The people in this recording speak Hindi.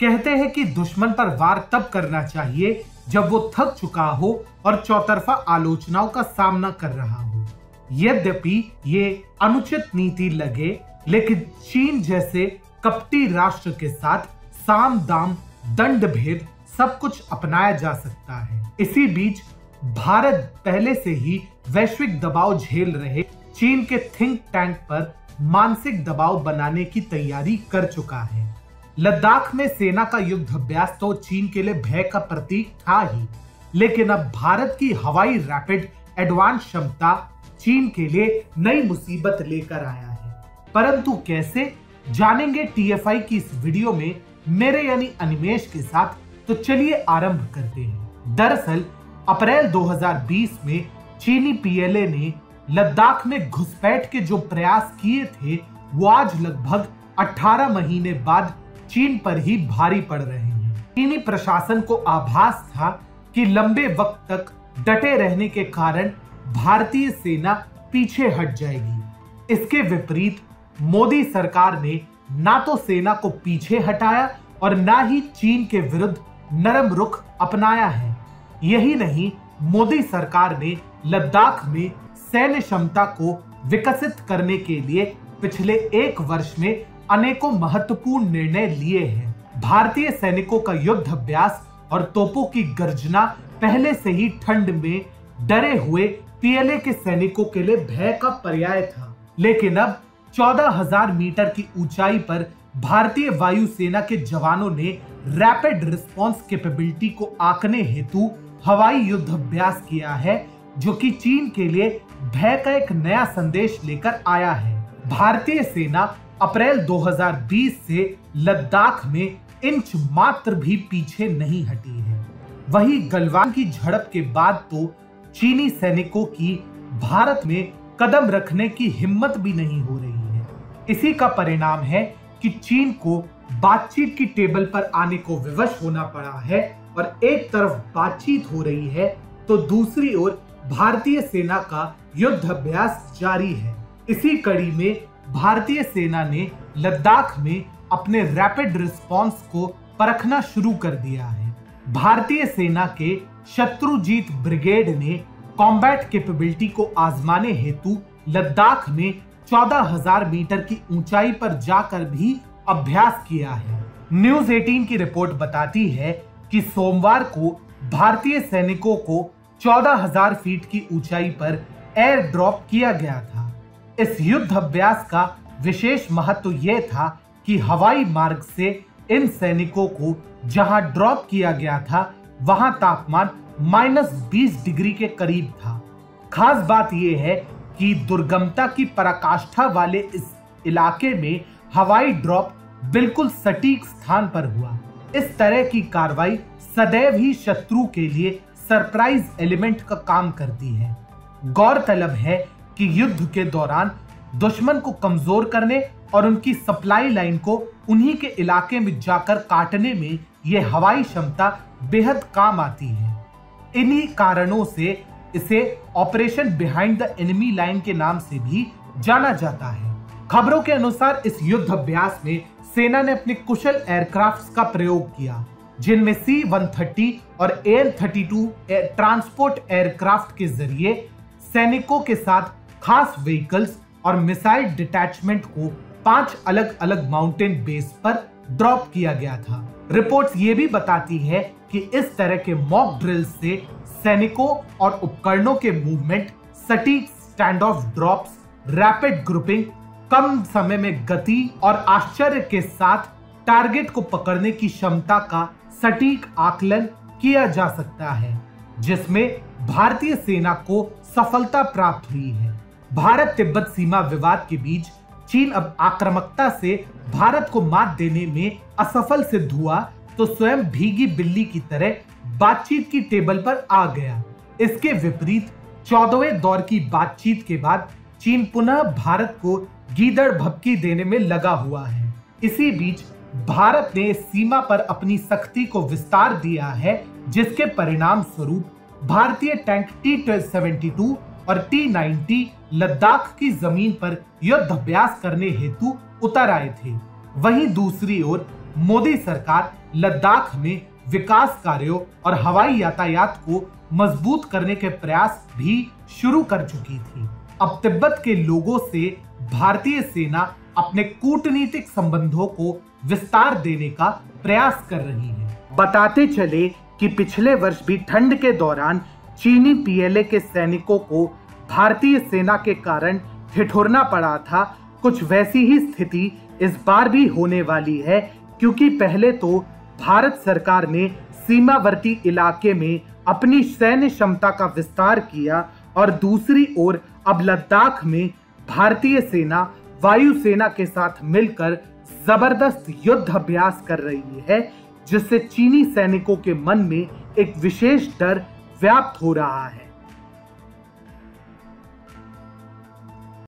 कहते हैं कि दुश्मन पर वार तब करना चाहिए जब वो थक चुका हो और चौतरफा आलोचनाओं का सामना कर रहा हो। यद्यपि ये अनुचित नीति लगे, लेकिन चीन जैसे कपटी राष्ट्र के साथ साम दाम दंड भेद सब कुछ अपनाया जा सकता है। इसी बीच भारत पहले से ही वैश्विक दबाव झेल रहे चीन के थिंक टैंक पर मानसिक दबाव बनाने की तैयारी कर चुका है। लद्दाख में सेना का युद्ध अभ्यास तो चीन के लिए भय का प्रतीक था ही, लेकिन अब भारत की हवाई रैपिड एडवांस क्षमता चीन के लिए नई मुसीबत लेकर आया है। परंतु कैसे, जानेंगे टीएफआई की इस वीडियो में मेरे यानी अनिमेश के साथ। तो चलिए आरंभ करते हैं। दरअसल अप्रैल 2020 में चीनी पीएलए ने लद्दाख में घुसपैठ के जो प्रयास किए थे वो आज लगभग 18 महीने बाद चीन पर ही भारी पड़ रहे हैं। चीनी प्रशासन को आभास था कि लंबे वक्त तक डटे रहने के कारण भारतीय सेना पीछे हट जाएगी। इसके विपरीत मोदी सरकार ने ना तो सेना को पीछे हटाया और ना ही चीन के विरुद्ध नरम रुख अपनाया है। यही नहीं, मोदी सरकार ने लद्दाख में सैन्य क्षमता को विकसित करने के लिए पिछले 1 वर्ष में अनेकों महत्वपूर्ण निर्णय लिए हैं। भारतीय सैनिकों का युद्ध अभ्यास और तोपों की गर्जना पहले से ही ठंड में डरे हुए पीएलए के सैनिकों के लिए भय का पर्याय था, लेकिन अब 14,000 मीटर की ऊंचाई पर भारतीय वायुसेना के जवानों ने रैपिड रिस्पांस कैपेबिलिटी को आंकने हेतु हवाई युद्ध अभ्यास किया है, जो कि चीन के लिए भय का एक नया संदेश लेकर आया है। भारतीय सेना अप्रैल 2020 से लद्दाख में इंच मात्र भी पीछे नहीं हटी है। वही गलवान की झड़प के बाद तो चीनी सैनिकों की भारत में कदम रखने की हिम्मत भी नहीं हो रही है। इसी का परिणाम है कि चीन को बातचीत की टेबल पर आने को विवश होना पड़ा है और एक तरफ बातचीत हो रही है तो दूसरी ओर भारतीय सेना का युद्ध अभ्यास जारी है। इसी कड़ी में भारतीय सेना ने लद्दाख में अपने रैपिड रिस्पांस को परखना शुरू कर दिया है। भारतीय सेना के शत्रुजीत ब्रिगेड ने कॉम्बैट कैपेबिलिटी को आजमाने हेतु लद्दाख में 14,000 मीटर की ऊंचाई पर जाकर भी अभ्यास किया है। न्यूज 18 की रिपोर्ट बताती है कि सोमवार को भारतीय सैनिकों को 14,000 फीट की ऊंचाई पर एयर ड्रॉप किया गया था। इस युद्ध अभ्यास का विशेष महत्व यह था कि हवाई मार्ग से इन सैनिकों को जहां ड्रॉप किया गया था वहां तापमान -20 डिग्री के करीब था। खास बात यह है कि दुर्गमता की पराकाष्ठा वाले इस इलाके में हवाई ड्रॉप बिल्कुल सटीक स्थान पर हुआ। इस तरह की कार्रवाई सदैव ही शत्रु के लिए सरप्राइज एलिमेंट का काम करती है। गौरतलब है कि युद्ध के दौरान दुश्मन को कमजोर करने और उनकी सप्लाई लाइन को उन्हीं के इलाके में जाकर काटने में यह हवाई क्षमता बेहद काम आती है। इन्हीं कारणों से इसे operation behind the enemy line के नाम से भी जाना जाता है। खबरों के अनुसार इस युद्ध अभ्यास में सेना ने अपने कुशल एयरक्राफ्ट्स का प्रयोग किया, जिनमें C-130 और AN-32 ट्रांसपोर्ट एयरक्राफ्ट के जरिए सैनिकों के साथ खास व्हीकल्स और मिसाइल डिटैचमेंट को 5 अलग अलग माउंटेन बेस पर ड्रॉप किया गया था। रिपोर्ट्स ये भी बताती है कि इस तरह के मॉक ड्रिल से सैनिकों और उपकरणों के मूवमेंट, सटीक stand off drops, rapid grouping, कम समय में गति और आश्चर्य के साथ टारगेट को पकड़ने की क्षमता का सटीक आकलन किया जा सकता है, जिसमें भारतीय सेना को सफलता प्राप्त हुई है। भारत तिब्बत सीमा विवाद के बीच चीन अब आक्रामकता से भारत को मात देने में असफल सिद्ध हुआ तो स्वयं भीगी बिल्ली की तरह बातचीत की टेबल पर आ गया। इसके विपरीत 14वें दौर की बातचीत के बाद चीन पुनः भारत को गीदड़ भभकी देने में लगा हुआ है। इसी बीच भारत ने सीमा पर अपनी सख्ती को विस्तार दिया है, जिसके परिणाम स्वरूप भारतीय टैंक T-72 और T-90 लद्दाख की जमीन पर युद्ध अभ्यास करने हेतु उतर आए थे। वहीं दूसरी ओर मोदी सरकार लद्दाख में विकास कार्यों और हवाई यातायात को मजबूत करने के प्रयास भी शुरू कर चुकी थी। अब तिब्बत के लोगों से भारतीय सेना अपने कूटनीतिक संबंधों को विस्तार देने का प्रयास कर रही है। बताते चले कि पिछले वर्ष भी ठंड के दौरान चीनी पीएलए के सैनिकों को भारतीय सेना के कारण ठिठुरना पड़ा था। कुछ वैसी ही स्थिति इस बार भी होने वाली है, क्योंकि पहले तो भारत सरकार ने सीमावर्ती इलाके में अपनी सैन्य क्षमता का विस्तार किया और दूसरी ओर अब लद्दाख में भारतीय सेना वायुसेना के साथ मिलकर जबरदस्त युद्ध अभ्यास कर रही है, जिससे चीनी सैनिकों के मन में एक विशेष डर व्याप्त हो रहा है।